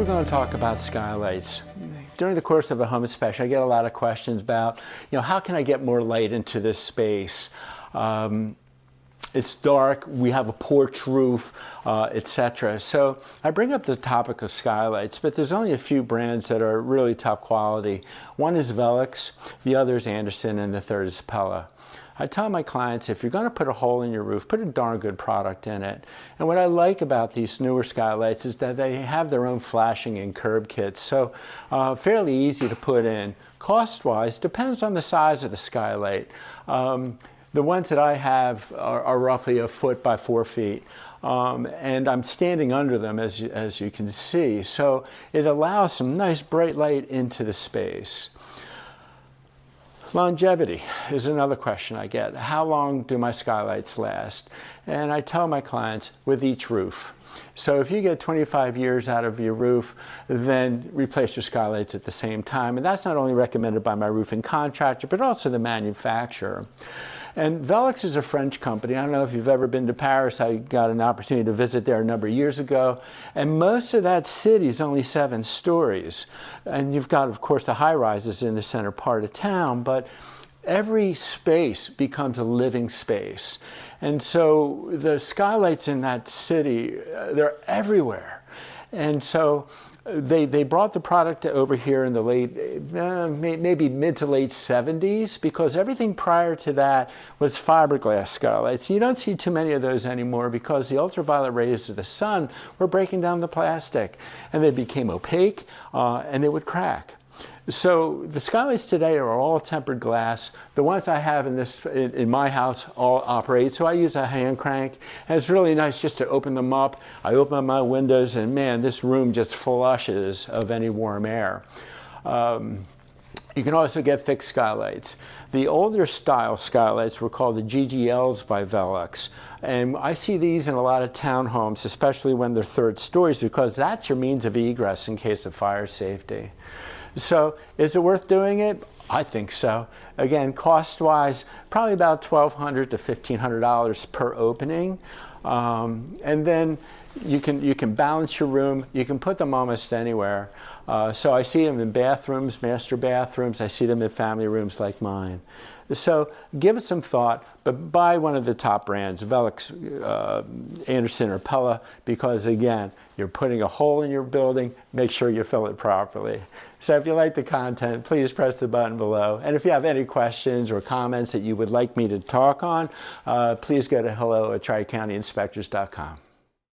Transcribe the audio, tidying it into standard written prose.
going to talk about skylights. During the course of a home inspection, I get a lot of questions about, how can I get more light into this space? It's dark, we have a porch roof, etc. So I bring up the topic of skylights, but there's only a few brands that are really top quality. One is Velux, the other is Anderson, and the third is Pella. I tell my clients, if you're going to put a hole in your roof, put a darn good product in it. And what I like about these newer skylights is that they have their own flashing and curb kits, so fairly easy to put in. Cost-wise, depends on the size of the skylight. The ones that I have are roughly 1 foot by 4 feet. And I'm standing under them, as you can see. So it allows some nice bright light into the space. Longevity is another question I get. How long do my skylights last? And I tell my clients, with each roof. So if you get 25 years out of your roof, then replace your skylights at the same time. And that's not only recommended by my roofing contractor, but also the manufacturer. And Velux is a French company. I don't know if you've ever been to Paris. I got an opportunity to visit there a number of years ago. And most of that city is only 7 stories. And you've got, of course, the high-rises in the center part of town. But every space becomes a living space. And so the skylights in that city, they're everywhere. And so they brought the product over here in the late, maybe mid to late 70s, because everything prior to that was fiberglass skylights. You don't see too many of those anymore because the ultraviolet rays of the sun were breaking down the plastic, and they became opaque and they would crack. So the skylights today are all tempered glass. The ones I have in my house all operate, so I use a hand crank, and it's really nice just to open them up. I open up my windows, and man, this room just flushes of any warm air. You can also get fixed skylights. The older style skylights were called the GGLs by Velux. And I see these in a lot of townhomes, especially when they're 3rd stories, because that's your means of egress in case of fire safety. So is it worth doing it? I think so. Again, cost-wise, probably about $1,200 to $1,500 per opening. And then you can balance your room. You can put them almost anywhere. So I see them in bathrooms, master bathrooms. I see them in family rooms like mine. So give it some thought, but buy one of the top brands, Velux, Anderson, or Pella, because again, you're putting a hole in your building. Make sure you fill it properly. So if you like the content, please press the button below. And if you have any questions or comments that you would like me to talk on, please go to hello@tricountyinspectors.com.